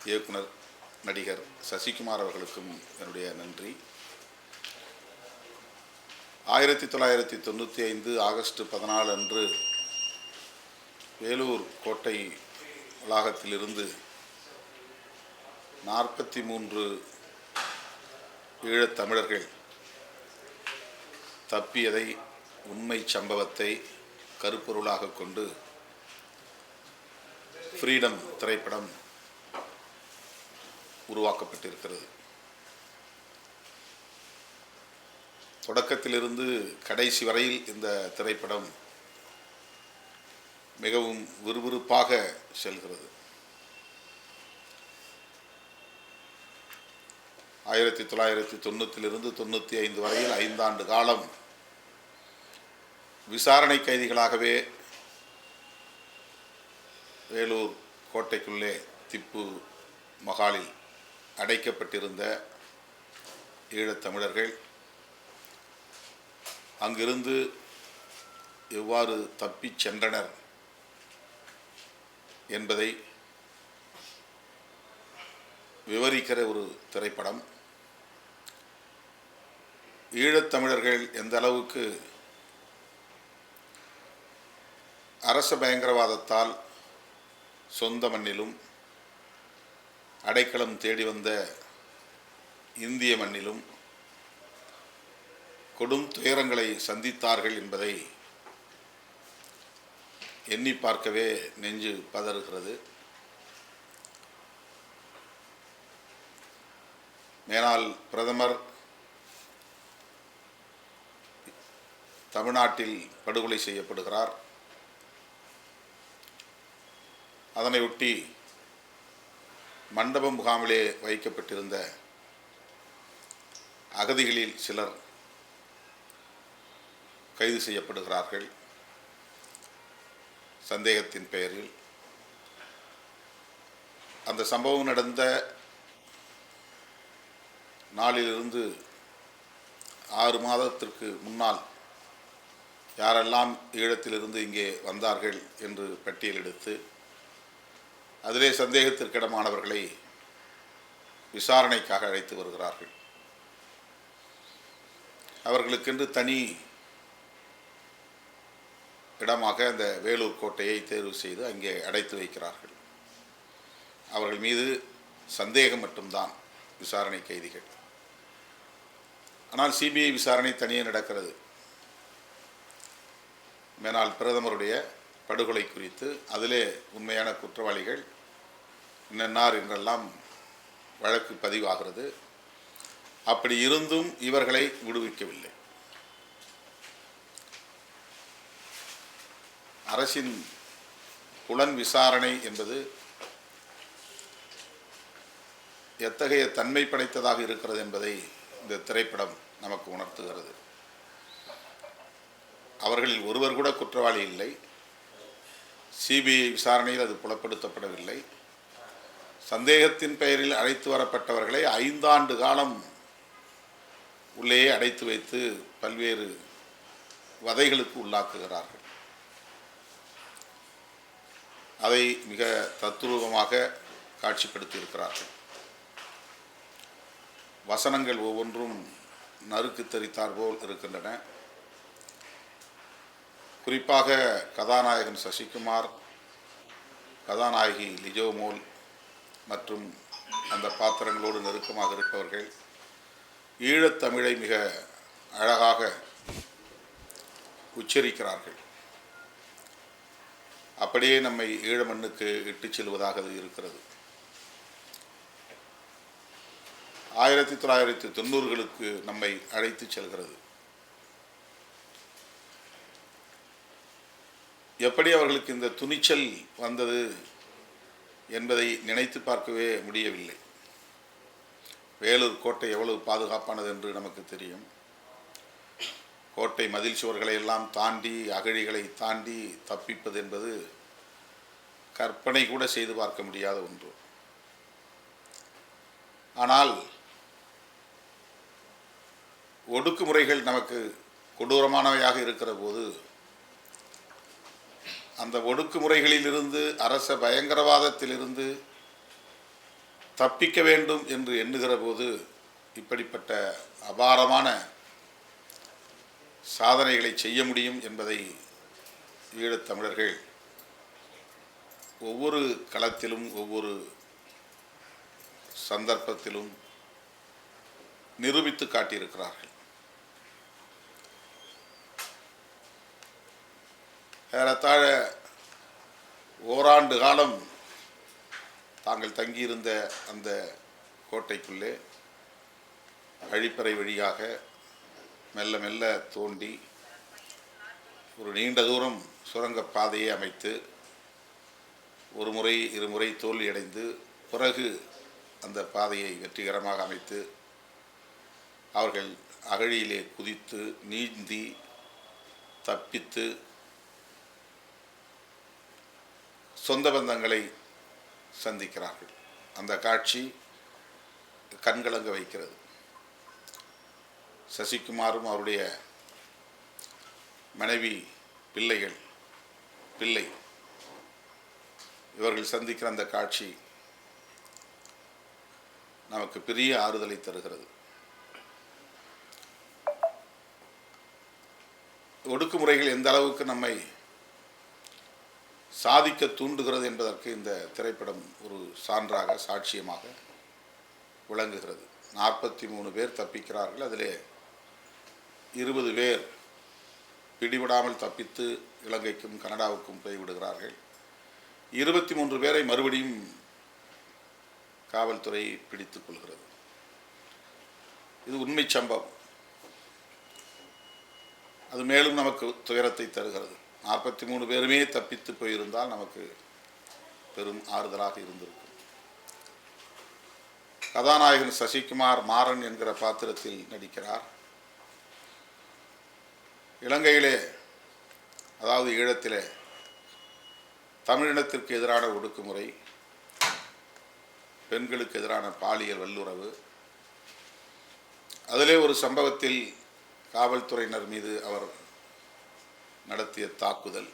இயக்குனர் நடிகர் சசிகுமார் அவர்களுக்கும் என்னுடைய நன்றி. 1995 ஆகஸ்ட் 14 அன்று வேலூர் கோட்டை வளாகத்திலிருந்து 43 ஈழத்தமிழர்கள் தப்பியதை, உண்மை சம்பவத்தை கருப்பொருளாக கொண்டு ஃப்ரீடம் திரைப்படம் உருவாக்கப்பட்டிருக்கிறது. தொடக்கத்திலிருந்து கடைசி வரையில் இந்த திரைப்படம் மிகவும் விறுவிறுப்பாக செல்கிறது. 1990 95 வரையில் 5 ஆண்டு காலம் விசாரணை கைதிகளாகவே வேலூர் கோட்டைக்குள்ளே திப்பு மகாலில் அடைக்கப்பட்டிருந்த ஈழத்தமிழர்கள் அங்கிருந்து எவ்வாறு தப்பிச் சென்றனர் என்பதை விவரிக்கிற ஒரு திரைப்படம். ஈழத்தமிழர்கள் எந்த அளவுக்கு அரச பயங்கரவாதத்தால் சொந்த மண்ணிலும் அடைக்கலம் தேடி வந்த இந்திய மண்ணிலும் கொடும் துயரங்களை சந்தித்தார்கள் என்பதை எண்ணி பார்க்கவே நெஞ்சு பதறுகிறது. மேனால் பிரதமர் தமிழ்நாட்டில் படுகொலை செய்யப்படுகிறார். அதனையொட்டி மண்டபம் முகாமிலே வைக்கப்பட்டிருந்த அகதிகளில் சிலர் கைது செய்யப்படுகிறார்கள் சந்தேகத்தின் பெயரில். அந்த சம்பவம் நடந்த நாளிலிருந்து 6 மாதத்திற்கு முன்னால் யாரெல்லாம் ஈழத்திலிருந்து இங்கே வந்தார்கள் என்று பட்டியலெடுத்து அதிலே சந்தேகத்திற்கிடமானவர்களை விசாரணைக்காக அழைத்து வருகிறார்கள். அவர்களுக்கென்று தனி இடமாக அந்த வேலூர் கோட்டையை தேர்வு செய்து அங்கே அடைத்து வைக்கிறார்கள். அவர்கள் மீது சந்தேகம் மட்டும்தான் விசாரணை கைதிகள். ஆனால் சிபிஐ விசாரணை தனியே நடக்கிறது. மேனால் பிரதமருடைய படுகொலை குறித்து அதிலே உண்மையான குற்றவாளிகள் இன்னன்னார் என்றெல்லாம் வழக்கு பதிவாகிறது. அப்படி இருந்தும் இவர்களை விடுவிக்கவில்லை. அரசின் புலன் விசாரணை என்பது எத்தகைய தன்மை படைத்ததாக இருக்கிறது என்பதை இந்த திரைப்படம் நமக்கு உணர்த்துகிறது. அவர்களில் ஒருவர் கூட குற்றவாளி இல்லை. சிபிஐ விசாரணையில் அது புலப்படுத்தப்படவில்லை. சந்தேகத்தின் பெயரில் அழைத்து வரப்பட்டவர்களை 5 ஆண்டு காலம் உள்ளேயே அடைத்து வைத்து பல்வேறு வதைகளுக்கு உள்ளாக்குகிறார்கள். அதை மிக தத்ரூபமாக காட்சிப்படுத்தியிருக்கிறார்கள். வசனங்கள் ஒவ்வொன்றும் நறுக்கு தெரித்தார் போல் இருக்கின்றன. குறிப்பாக கதாநாயகன் சசிகுமார், கதாநாயகி லிஜோமோல் மற்றும் அந்த பாத்திரங்களோடு நெருக்கமாக இருப்பவர்கள் ஈழத்தமிழை மிக அழகாக உச்சரிக்கிறார்கள். அப்படியே நம்மை ஈழ மண்ணுக்கு இட்டுச் செல்வதாக அது இருக்கிறது. 1990களுக்கு நம்மை அழைத்து செல்கிறது. எப்படி அவர்களுக்கு இந்த துணிச்சல் வந்தது என்பதை நினைத்து பார்க்கவே முடியவில்லை. வேலூர் கோட்டை எவ்வளவு பாதுகாப்பானது என்று நமக்கு தெரியும். கோட்டை மதில் சுவர்களை எல்லாம் தாண்டி, அகழிகளை தாண்டி தப்பிப்பது என்பது கற்பனை கூட செய்து பார்க்க முடியாத ஒன்று. ஆனால் ஒடுக்குமுறைகள் நமக்கு கொடூரமானவையாக இருக்கிற போது அந்த ஒடுக்குமுறைகளிலிருந்து, அரச பயங்கரவாதத்திலிருந்து தப்பிக்க வேண்டும் என்று எண்ணுகிற போது இப்படிப்பட்ட அபாரமான சாதனைகளை செய்ய முடியும் என்பதை ஈழத்தமிழர்கள் ஒவ்வொரு களத்திலும் ஒவ்வொரு சந்தர்ப்பத்திலும் நிரூபித்து காட்டியிருக்கிறார்கள். ஏறத்தாழ ஓராண்டு காலம் தாங்கள் தங்கியிருந்த அந்த கோட்டைக்குள்ளே அழிப்பறை வழியாக மெல்ல மெல்ல தோண்டி ஒரு நீண்ட தூரம் சுரங்கப் பாதையை அமைத்து ஒரு முறை இருமுறை தோல்வியடைந்து பிறகு அந்த பாதையை வெற்றிகரமாக அமைத்து அவர்கள் அகழியிலே குதித்து நீந்தி தப்பித்து சொந்த பந்தங்களை சந்திக்கிறார்கள். அந்த காட்சி கண்கலங்க வைக்கிறது. சசிகுமாரும் அவருடைய மனைவி பிள்ளை இவர்கள் சந்திக்கிற அந்த காட்சி நமக்கு பெரிய ஆறுதலை தருகிறது. ஒடுக்குமுறைகள் எந்த அளவுக்கு நம்மை சாதிக்க தூண்டுகிறது என்பதற்கு இந்த திரைப்படம் ஒரு சான்றாக சாட்சியமாக விளங்குகிறது. 43 பேர் தப்பிக்கிறார்கள். அதிலே 20 பேர் பிடிபடாமல் தப்பித்து இலங்கைக்கும் கனடாவுக்கும் போய்விடுகிறார்கள். 23 பேரை மறுபடியும் காவல்துறை பிடித்துக் கொள்கிறது. இது உண்மை சம்பவம். அது மேலும் நமக்கு துயரத்தை தருகிறது. 43 பேருமே தப்பித்து போயிருந்தால் நமக்கு பெரும் ஆறுதலாக இருந்திருக்கும். கதாநாயகன் சசிகுமார் மாறன் என்கிற பாத்திரத்தில் நடிக்கிறார். இலங்கையிலே, அதாவது ஈழத்திலே தமிழினத்திற்கு எதிரான ஒடுக்குமுறை, பெண்களுக்கு எதிரான பாலியல் வல்லுறவு, அதிலே ஒரு சம்பவத்தில் காவல்துறையினர் மீது அவர் நடத்திய தாக்குதல்,